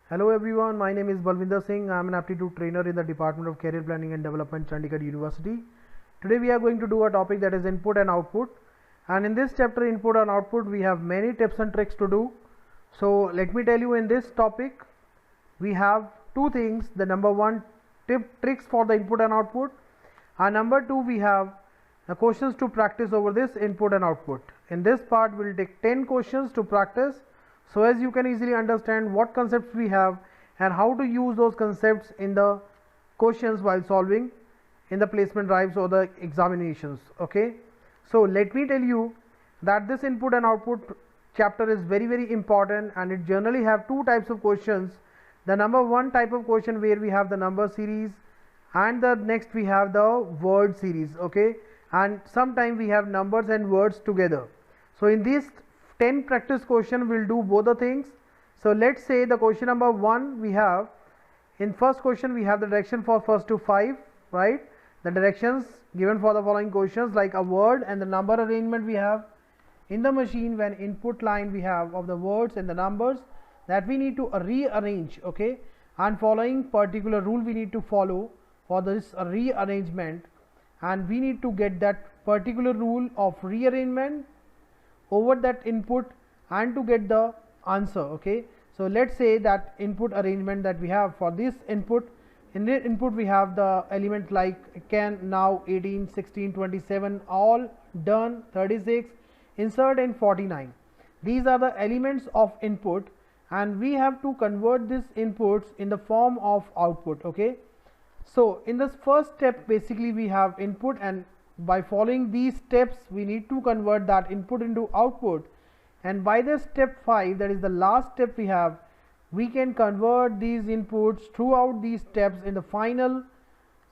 Hello everyone, my name is Balvinder Singh. I am an aptitude trainer in the Department of Career Planning and Development, Chandigarh University. Today we are going to do a topic that is input and output. And in this chapter, input and output, we have many tips and tricks to do. So let me tell you, in this topic, we have two things. The number one, tricks for the input and output. And number two, we have the questions to practice over this input and output. In this part, we'll take 10 questions to practice, so as you can easily understand what concepts we have and how to use those concepts in the questions while solving in the placement drives or the examinations. Okay, so let me tell you that this input and output chapter is very important, and it generally have two types of questions. The number one type of question where we have the number series, and the next we have the word series. Okay, and sometimes we have numbers and words together. So in these 10 practice question we'll do both the things. So let's say the question number 1, we have in first question we have the direction for first to 5, right? The directions given for the following questions, like a word and the number arrangement we have in the machine. When input line we have of the words and the numbers that we need to rearrange. Okay, and following particular rule we need to follow for this rearrangement, and we need to get that particular rule of rearrangement over that input and to get the answer. Okay, so let's say that input arrangement that we have for this input, in the input we have the element like can, now, 18, 16, 27, all, done, 36, insert and 49. These are the elements of input, and we have to convert these inputs in the form of output. Okay, so in this first step basically we have input, and by following these steps we need to convert that input into output, and by the step 5, that is the last step we have, we can convert these inputs throughout these steps in the final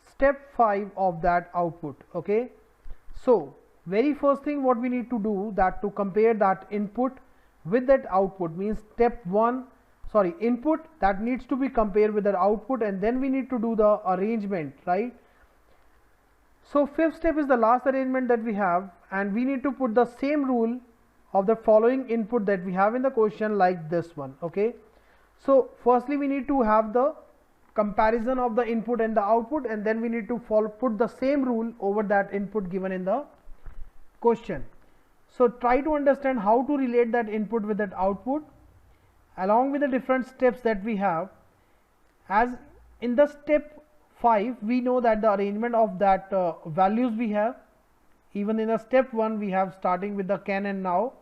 step 5 of that output. Okay, so very first thing what we need to do, that to compare that input with that output, means step 1, input that needs to be compared with the output, and then we need to do the arrangement, right? So fifth step is the last arrangement that we have, and we need to put the same rule of the following input that we have in the question, like this one. Okay, so firstly we need to have the comparison of the input and the output, and then we need to put the same rule over that input given in the question. So try to understand how to relate that input with that output along with the different steps that we have. As in the step 5, we know that the arrangement of that values we have, even in the step 1 we have starting with the can and now,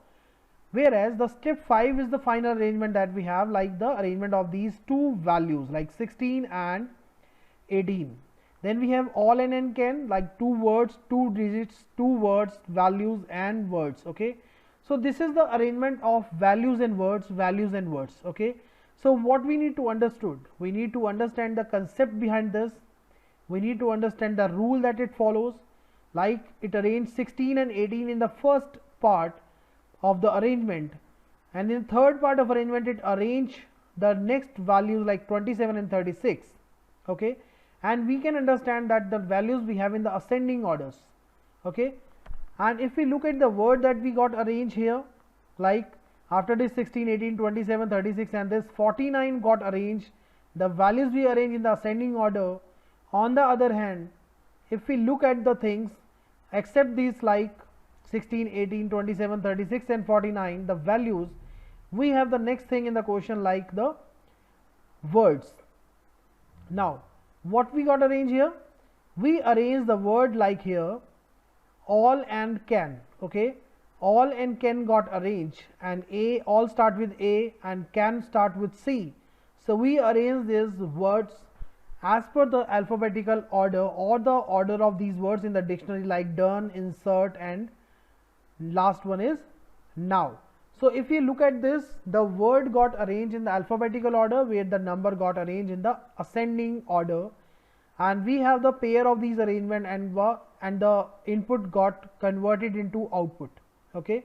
whereas the step 5 is the final arrangement that we have, like the arrangement of these two values like 16 and 18. Then we have all and can, like two words, two digits, two words, values and words. Okay, so this is the arrangement of values and words, values and words. Okay, so what we need to understood, we need to understand the concept behind this. We need to understand the rule that it follows, like it arranged 16 and 18 in the first part of the arrangement, and in the third part of arrangement it arranged the next values like 27 and 36. Okay, and we can understand that the values we have in the ascending orders. Okay, and if we look at the word that we got arranged here, like after this 16, 18, 27, 36 and this 49 got arranged, the values we arrange in the ascending order. On the other hand, if we look at the things except these like 16, 18, 27, 36 and 49, the values, we have the next thing in the question like the words. Now what we got arranged here, we arrange the word like here all and can. Okay, all and can got arranged, and A, all start with A and can start with C. So we arrange these words as per the alphabetical order or the order of these words in the dictionary, like done, insert and last one is now. So if you look at this, the word got arranged in the alphabetical order, where the number got arranged in the ascending order, and we have the pair of these arrangement, and the input got converted into output. Okay,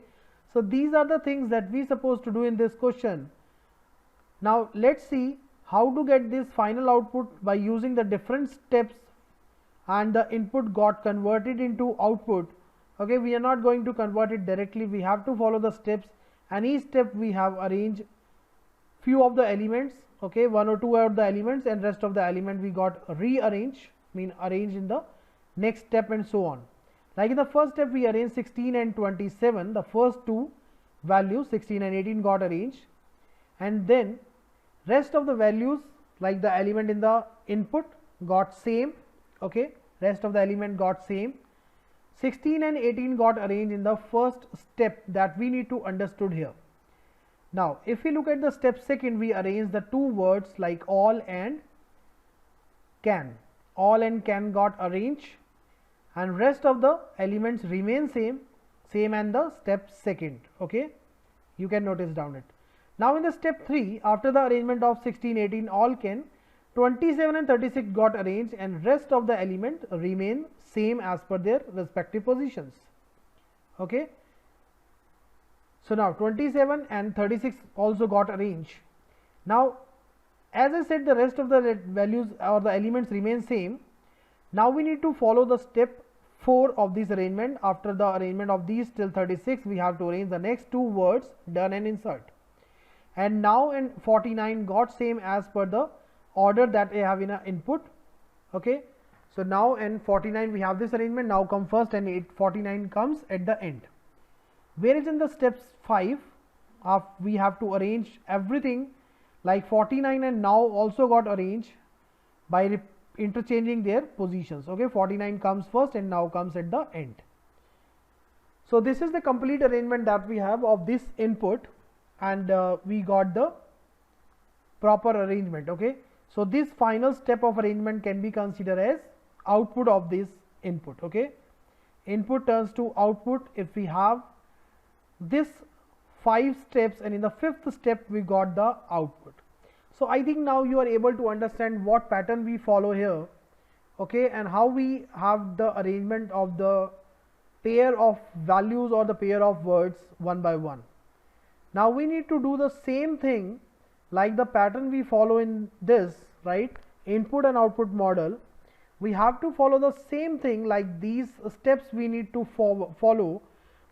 so these are the things that we supposed to do in this question. Now let's see how to get this final output by using the different steps, and the input got converted into output. Okay, we are not going to convert it directly, we have to follow the steps, and each step we have arranged few of the elements okay, 1 or 2 are the elements and rest of the element we got rearrange, mean arrange in the next step and so on. Like in the first step we arranged 16 and 27, the first two values 16 and 18 got arranged, and then rest of the values like the element in the input got same, okay, rest of the element got same. 16 and 18 got arranged in the first step that we need to understood here. Now if we look at the step second, we arrange the two words like all and can. All and can got arranged and rest of the elements remain same and the step second, okay, you can notice down it. Now in the step 3, after the arrangement of 16, 18 all can, 27 and 36 got arranged and rest of the element remain same as per their respective positions, okay. So now 27 and 36 also got arranged. Now as I said, the rest of the values or the elements remain same. Now we need to follow the step 4 of this arrangement. After the arrangement of these till 36, we have to arrange the next two words done and insert. And now in 49 got same as per the order that I have in a input, okay. So now in 49 we have this arrangement, now come first and 49 comes at the end. Whereas in the steps 5 we have to arrange everything like 49 and now also got arranged by interchanging their positions, okay. 49 comes first and now comes at the end. So this is the complete arrangement that we have of this input, and we got the proper arrangement, okay. So this final step of arrangement can be considered as output of this input, okay. Input turns to output if we have this 5 steps, and in the 5th step we got the output. So I think now you are able to understand what pattern we follow here, okay, and how we have the arrangement of the pair of values or the pair of words one by one. Now we need to do the same thing like the pattern we follow in this, right, input and output model. We have to follow the same thing like these steps we need to follow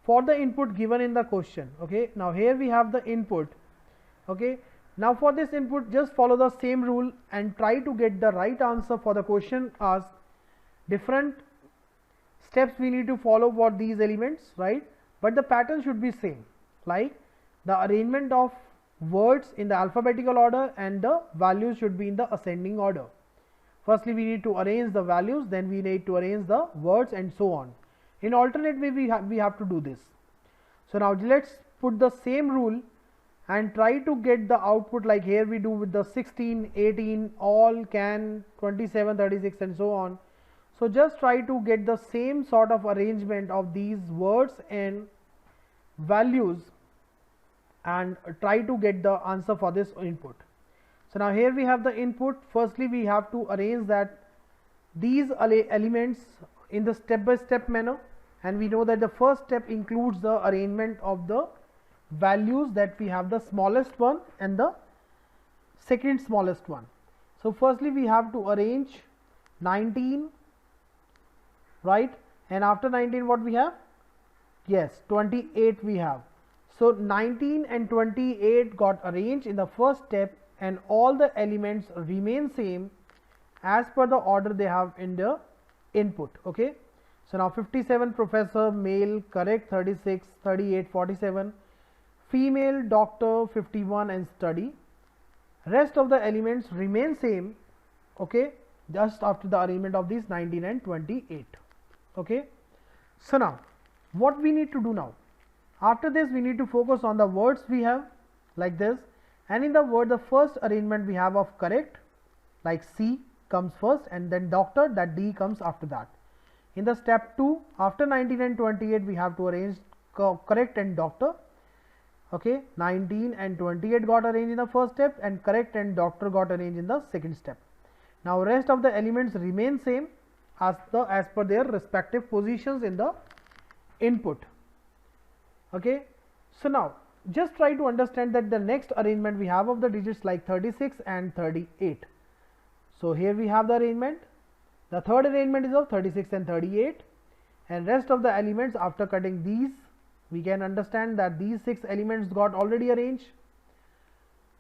for the input given in the question, okay. Now here we have the input, okay. Now for this input just follow the same rule and try to get the right answer for the question asked. Different steps we need to follow for these elements, right, but the pattern should be same, like the arrangement of words in the alphabetical order and the values should be in the ascending order. Firstly we need to arrange the values, then we need to arrange the words and so on. In alternate way we have to do this. So now let's put the same rule and try to get the output like here we do with the 16, 18, all, can, 27, 36 and so on. So just try to get the same sort of arrangement of these words and values and try to get the answer for this input. So now here we have the input. Firstly we have to arrange that these elements in the step by step manner, and we know that the first step includes the arrangement of the values that we have the smallest one and the second smallest one. So firstly we have to arrange 19, right, and after 19 what we have, yes, 28 we have. So 19 and 28 got arranged in the first step and all the elements remain same as per the order they have in the input, okay. So now 57 professor, male, correct, 36, 38, 47, female, doctor, 51 and study. Rest of the elements remain same, okay, just after the arrangement of these 19 and 28, okay. So now what we need to do now, after this we need to focus on the words we have like this, and in the word the first arrangement we have of correct, like C comes first and then doctor, that D comes after that. In the step 2 after 19 and 28 we have to arrange correct and doctor, okay. 19 and 28 got arranged in the first step and correct and doctor got arranged in the second step. Now rest of the elements remain same as per their respective positions in the input, okay. So now just try to understand that the next arrangement we have of the digits like 36 and 38. So here we have the arrangement. The third arrangement is of 36 and 38, and rest of the elements after cutting these we can understand that these 6 elements got already arranged,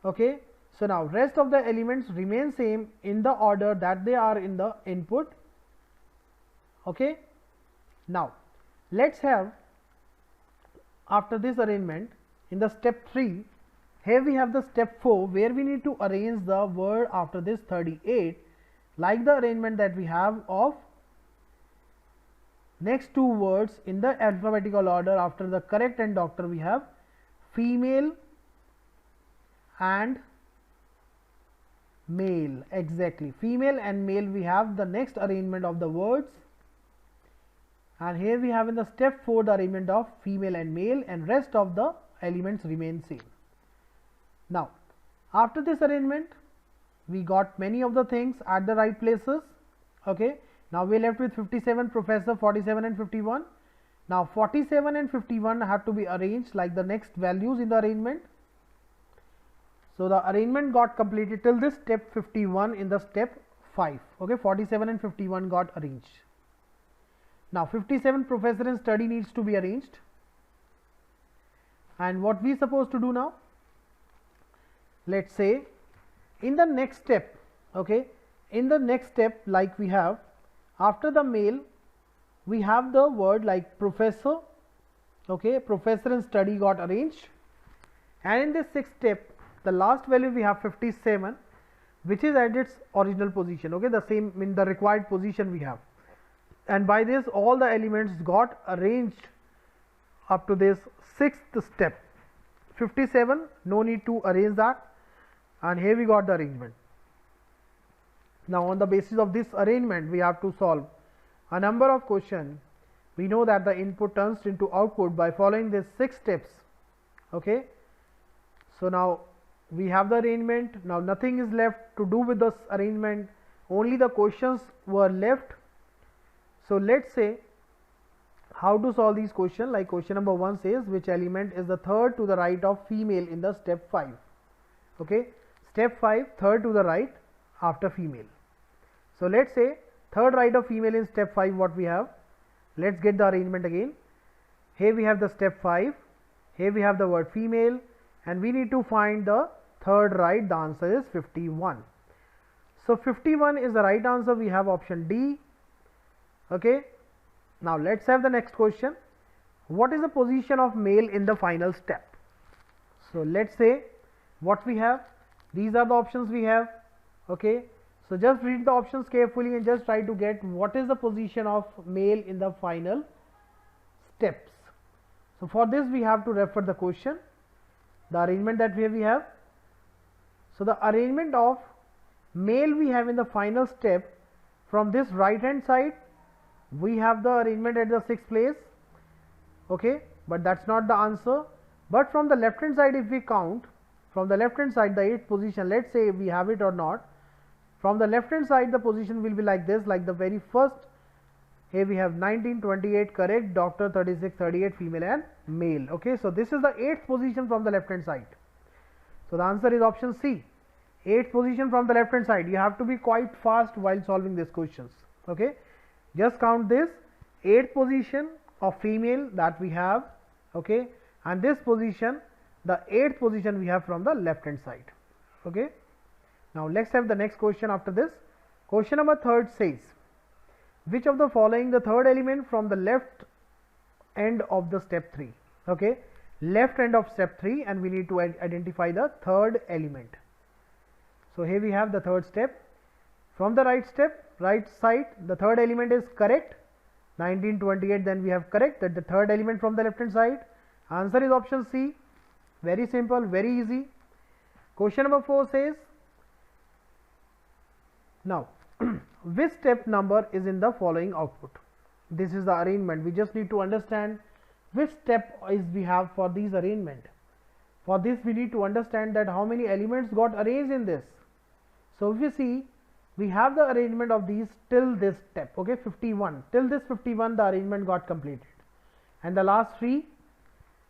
okay. So now rest of the elements remain same in the order that they are in the input. Okay. Now let's have, after this arrangement, in the step 3, here we have the step 4 where we need to arrange the word after this 38 like the arrangement that we have of next two words in the alphabetical order. After the correct and doctor, we have female and male. Exactly, female and male, we have the next arrangement of the words, and here we have in the step 4 the arrangement of female and male, and rest of the elements remain same. Now after this arrangement, we got many of the things at the right places. Okay. Now we are left with 57, professor, 47 and 51. Now 47 and 51 have to be arranged like the next values in the arrangement. So the arrangement got completed till this step 51 in the step 5. Okay, 47 and 51 got arranged. Now 57, professor and study, needs to be arranged. And what we supposed to do now? Let's say in the next step, okay, in the next step, like we have after the male, we have the word like professor. Okay, professor and study got arranged, and in this sixth step, the last value we have 57, which is at its original position. Okay, the same in the required position we have, and by this all the elements got arranged up to this sixth step. 57, no need to arrange that, and here we got the arrangement. Now on the basis of this arrangement, we have to solve a number of questions. We know that the input turns into output by following these 6 steps. Okay. So now we have the arrangement. Now nothing is left to do with this arrangement, only the questions were left. So let's say how to solve these questions. Like question number 1 says, which element is the third to the right of female in the step 5? Okay, step 5, third to the right after female. So let's say third right of female in step 5, what we have? Let's get the arrangement again. Here we have the step 5, here we have the word female, and we need to find the third right. The answer is 51. So 51 is the right answer. We have option D. Okay. Now let's have the next question. What is the position of male in the final step? So let's say what we have. These are the options we have. Okay. So just read the options carefully and just try to get what is the position of male in the final steps. So for this we have to refer the question, the arrangement that we have. So the arrangement of male we have in the final step. From this right hand side, we have the arrangement at the 6th place. Okay, but that's not the answer. But from the left hand side, if we count from the left hand side the 8th position, let's say we have it or not. From the left hand side, the position will be like this, like the very first. Here we have 19, 28 correct, doctor 36, 38 female and male. Okay, so this is the 8th position from the left hand side. So the answer is option C, 8th position from the left hand side. You have to be quite fast while solving these questions. Okay, just count this 8th position of female that we have. Okay, and this position, the 8th position we have from the left hand side. Okay. Now let's have the next question after this. Question number 3 says, which of the following the third element from the left end of the step 3? Okay, left end of step 3, and we need to identify the third element. So here we have the third step. From the right step, right side, the third element is correct, 19, 28, then we have correct that the third element from the left hand side. Answer is option C. Very simple, very easy. Question number 4 says, now which step number is in the following output? This is the arrangement. We just need to understand which step is we have for these arrangement. For this we need to understand that how many elements got arranged in this. So if you see, we have the arrangement of these till this step. Okay, 51, till this 51 the arrangement got completed, and the last 3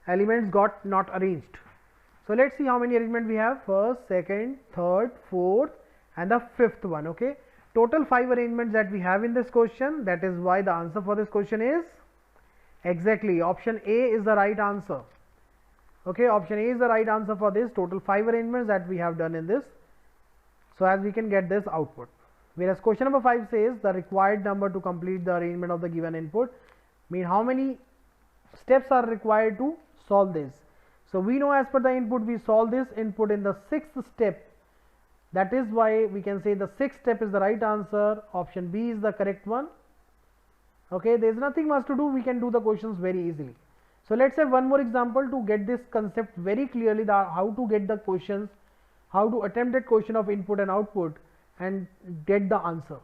elements got not arranged. So let's see how many arrangement we have. First, second, third, fourth, and the 5th one. Okay, total 5 arrangements that we have in this question. That is why the answer for this question is exactly option A is the right answer. Okay, option A is the right answer for this. Total 5 arrangements that we have done in this, so as we can get this output. Whereas question number 5 says the required number to complete the arrangement of the given input, mean how many steps are required to solve this. So we know as per the input we solve this input in the 6th step. That is why we can say the 6th step is the right answer. Option B is the correct one. Okay, there is nothing much to do, we can do the questions very easily. So let's have one more example to get this concept very clearly, that how to get the questions, how to attempt that question of input and output and get the answer.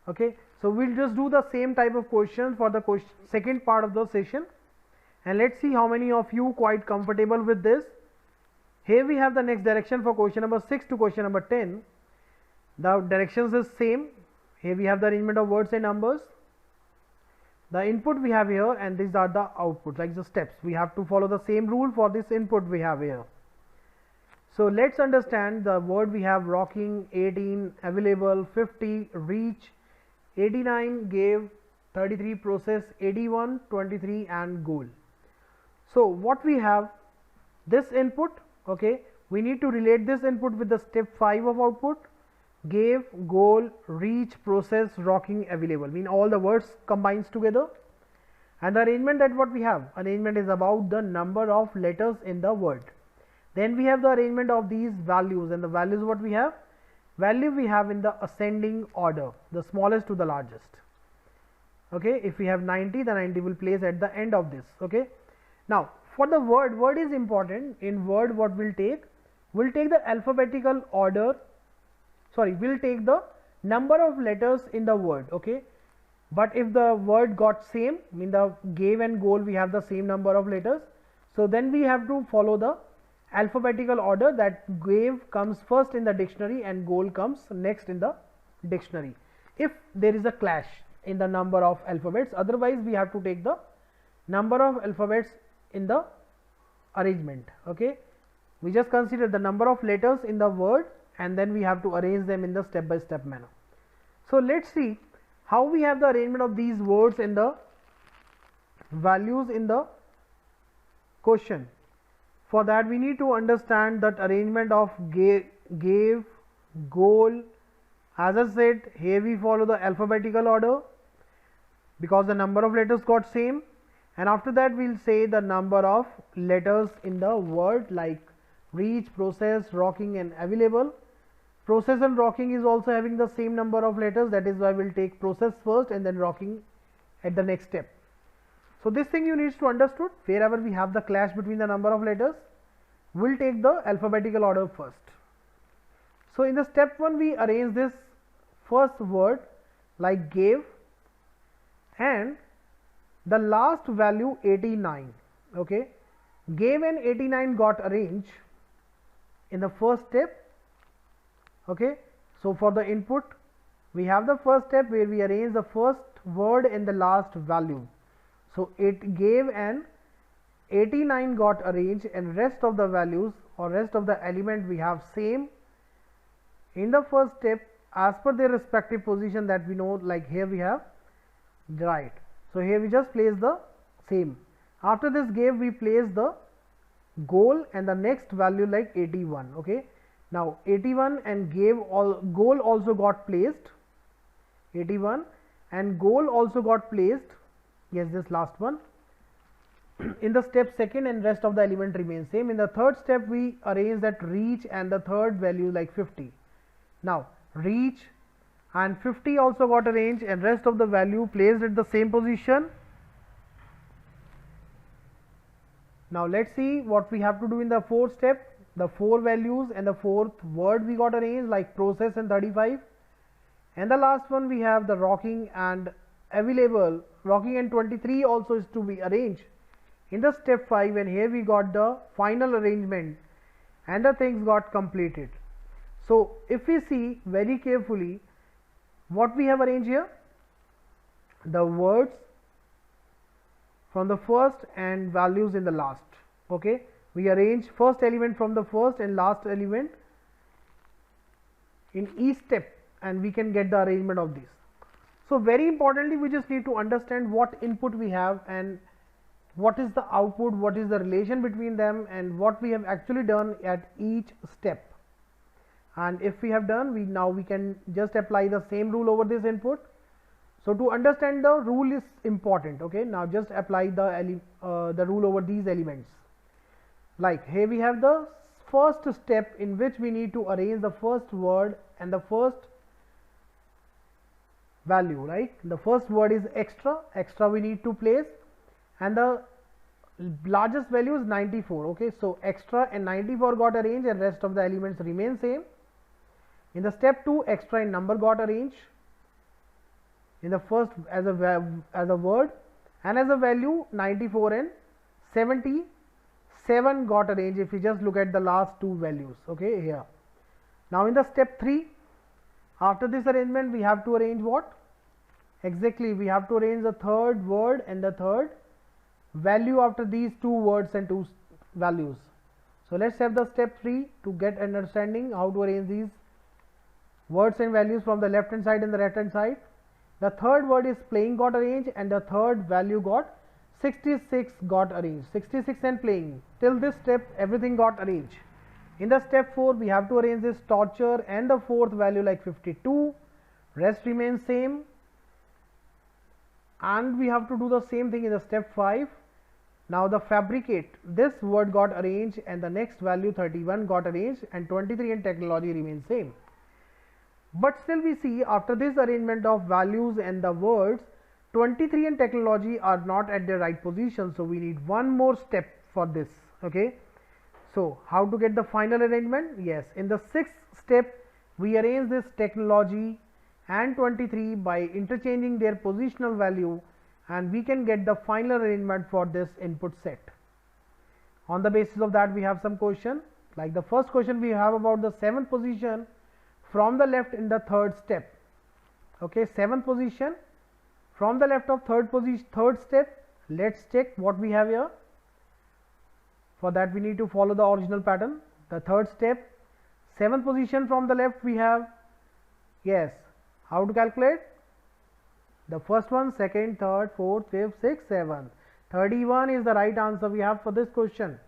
Okay, so we'll just do the same type of question for the second part of the session, and let's see how many of you quite comfortable with this. Here we have the next direction for question number 6 to question number 10. The directions is same. Here we have the arrangement of words and numbers. The input we have here, and these are the outputs, like the steps. We have to follow the same rule for this input we have here. So let's understand the word we have: rocking, 18, available, 50, reach, 89, gave, 33, process, 81, 23 and goal. So what we have, this input, okay, we need to relate this input with the step 5 of output: gave, goal, reach, process, rocking, available, mean all the words combines together. And the arrangement that what we have, arrangement is about the number of letters in the word. Then we have the arrangement of these values, and the values what we have, value we have in the ascending order, the smallest to the largest. Okay, if we have 90, the 90 will place at the end of this. Okay, now for the word is important. In word what we'll take the alphabetical order, sorry, we'll take the number of letters in the word. Okay, but if the word got same, mean the gave and goal we have the same number of letters, so then we have to follow the alphabetical order, that gave comes first in the dictionary and goal comes next in the dictionary, if there is a clash in the number of alphabets. Otherwise we have to take the number of alphabets in the arrangement. Okay, we just consider the number of letters in the word and then we have to arrange them in the step by step manner. So let's see how we have the arrangement of these words and the values in the question. For that we need to understand that arrangement of gave, goal. As I said, here we follow the alphabetical order because the number of letters got same, and after that we'll say the number of letters in the word, like reach, process, rocking and available. Process and rocking is also having the same number of letters, that is why we'll take process first and then rocking at the next step. So this thing you need to understood, wherever we have the clash between the number of letters, we'll take the alphabetical order first. So in the step 1 we arrange this first word like gave, and the last value 89. Okay, gave and 89 got arranged in the first step. Okay, so for the input we have the first step where we arrange the first word and the last value. So it gave and 89 got arranged, and rest of the values or rest of the element we have same in the first step as per their respective position that we know, like here we have right. So here we just place the same. After this gave we place the goal and the next value like 81. Okay, now 81 and goal also got placed, 81 and goal also got placed, yes, this last one in the step 2nd, and rest of the element remains same. In the third step we arrange that reach and the third value like 50. Now reach and 50 also got arranged and rest of the value placed at the same position. Now let's see what we have to do in the fourth step. The 4 values and the fourth word we got arranged like process and 35, and the last one we have the rocking and available, rocking and 23 also is to be arranged in the step 5, and here we got the final arrangement and the things got completed. So if we see very carefully what we have arranged here, the words from the first and values in the last. Okay, we arrange first element from the first and last element in each step, and we can get the arrangement of this. So very importantly we just need to understand what input we have and what is the output, what is the relation between them, and what we have actually done at each step. And if we have done, we can just apply the same rule over this input. So to understand the rule is important. Okay, now just apply the rule over these elements. Like here we have the first step in which we need to arrange the first word and the first value, right? The first word is extra we need to place, and the largest value is 94. Okay, so extra and 94 got arranged and rest of the elements remain same. In the step 2, extra and number got arranged in the first as a word, and as a value 94 and 77 got arranged if you just look at the last two values. Okay, here. Now in the step 3, after this arrangement we have to arrange what? Exactly, we have to arrange the third word and the third value after these two words and two values. So let's have the step 3 to get understanding how to arrange these words and values from the left hand side and the right hand side. The third word is playing got arranged, and the third value got 66 got arranged. 66 and playing. Till this step everything got arranged. In the step 4 we have to arrange this torture and the fourth value like 52. Rest remains same. And we have to do the same thing in the step 5. Now the fabricate, this word got arranged and the next value 31 got arranged, and 23 and technology remains same. But still we see after this arrangement of values and the words, 23 and technology are not at the right position. So we need one more step for this. Okay. So how to get the final arrangement? Yes, in the 6th step we arrange this technology and 23 by interchanging their positional value, and we can get the final arrangement for this input set. On the basis of that we have some question, like the first question we have about the 7th position from the left in the third step. Okay, 7th position from the left of third step. Let's check what we have here. For that we need to follow the original pattern. The third step, 7th position from the left we have. Yes, how to calculate? The first one, second, third, fourth, fifth, sixth, seventh. 31 is the right answer we have for this question.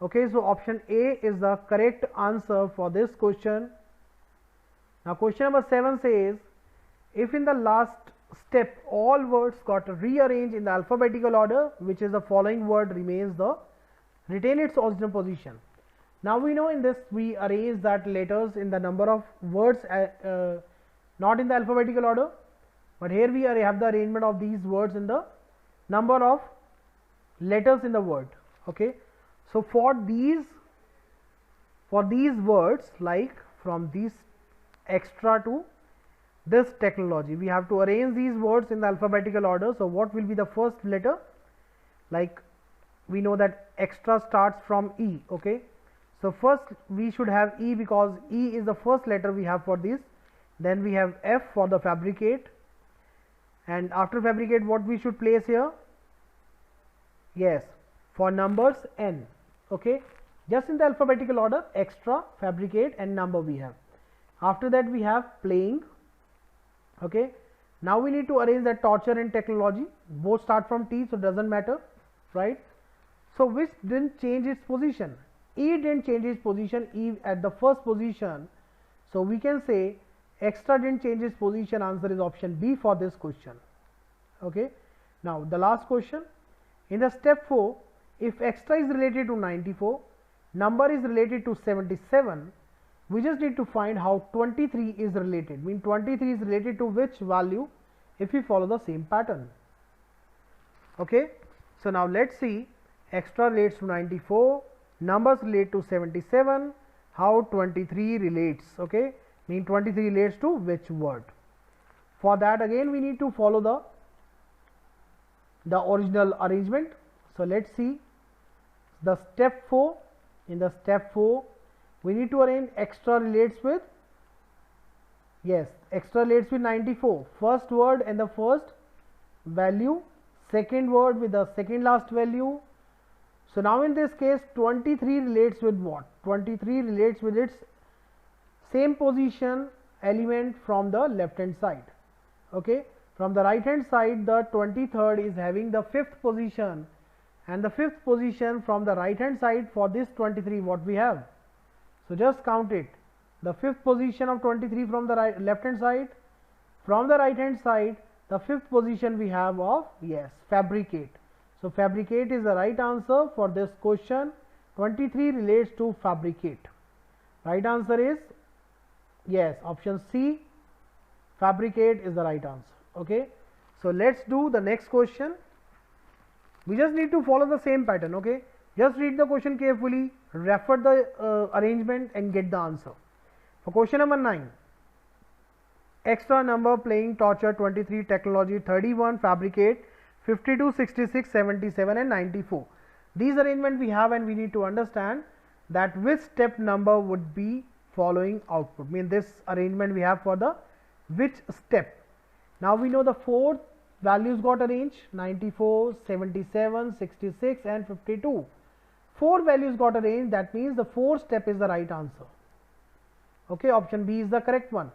Okay, so option A is the correct answer for this question. Now question number 7 says, if in the last step all words got rearranged in the alphabetical order, which is the following word retain its original position. Now we know in this we arrange that letters in the number of words not in the alphabetical order, but here we have the arrangement of these words in the number of letters in the word. Okay, so for these words, like from these extra to this technology, we have to arrange these words in the alphabetical order. So what will be the first letter? Like we know that extra starts from E. Okay, so first we should have E because E is the first letter we have for this. Then we have F for the fabricate, and after fabricate what we should place here? Yes, for numbers N. Okay, just in the alphabetical order, extra, fabricate and number we have. After that we have playing. Okay, now we need to arrange that torture and technology. Both start from T, so doesn't matter, right? So which didn't change its position? E didn't change its position, E at the first position. So we can say extra didn't change its position. Answer is option B for this question. Okay, now the last question. In the step 4, if extra is related to 94, number is related to 77, we just need to find how 23 is related. Mean 23 is related to which value if we follow the same pattern. Okay, so now let's see, extra relates to 94, numbers relate to 77, how 23 relates. Okay, mean 23 relates to which word? For that again we need to follow the original arrangement. So let's see the step 4. In the step 4 we need to arrange extra relates with, yes, extra relates with 94, first word and the first value, second word with the second last value. So now in this case 23 relates with what? 23 relates with its same position element from the left hand side. Okay, from the right hand side the 23rd is having the 5th position, and the fifth position from the right hand side for this 23 what we have. So just count it. The fifth position of 23 from the left hand side, from the right hand side the fifth position we have of, yes, fabricate. So fabricate is the right answer for this question. 23 relates to fabricate. Right answer is, yes, option C, fabricate is the right answer. Okay, so let's do the next question. We just need to follow the same pattern. Okay, just read the question carefully, refer the arrangement and get the answer. For question number 9, extra number playing torture 23, technology 31, fabricate 52, 66, 77 and 94. These arrangement we have, and we need to understand that which step number would be following output. Mean this arrangement we have for the which step. Now we know the 4 values got arranged, 94, 77, 66 and 52. 4 values got arranged, that means the 4th step is the right answer. Okay, option B is the correct one.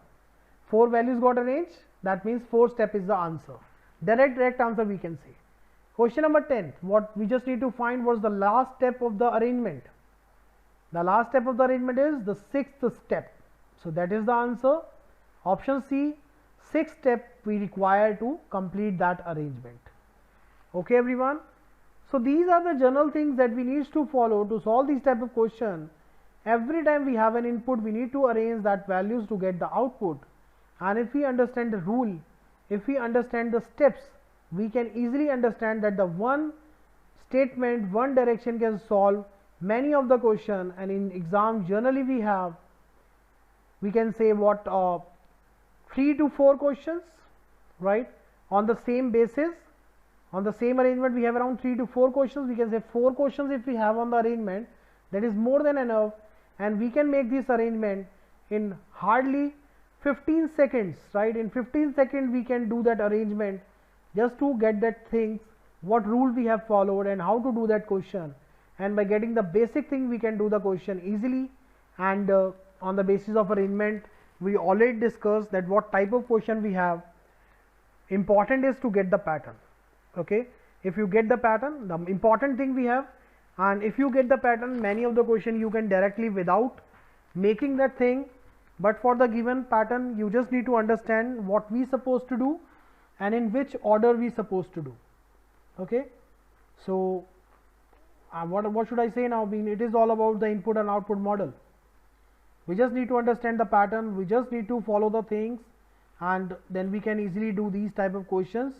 4 values got arranged, that means 4th step is the answer. Direct answer we can say. Question number 10, what we just need to find was the last step of the arrangement. The last step of the arrangement is the 6th step. So that is the answer. Option C, 6th step we require to complete that arrangement. Okay everyone. So these are the general things that we need to follow to solve these type of question. Every time we have an input, we need to arrange that values to get the output. And if we understand the rule, if we understand the steps, we can easily understand that the one statement, one direction can solve many of the question. And in exam generally we can say what 3 to 4 questions, right, on the same basis, on the same arrangement we have around 3 to 4 questions. We can say 4 questions if we have on the arrangement, that is more than enough, and we can make this arrangement in hardly 15 seconds, right. In 15 seconds we can do that arrangement just to get that things, what rule we have followed and how to do that question. And by getting the basic thing we can do the question easily. And on the basis of arrangement we already discussed that what type of question we have. Important is to get the pattern. Okay, if you get the pattern, the important thing we have, and if you get the pattern, many of the question you can directly without making that thing. But for the given pattern you just need to understand what we supposed to do and in which order we supposed to do. Okay, so what should I say now? I mean, it is all about the input and output model. We just need to understand the pattern, we just need to follow the things, and then we can easily do these type of questions.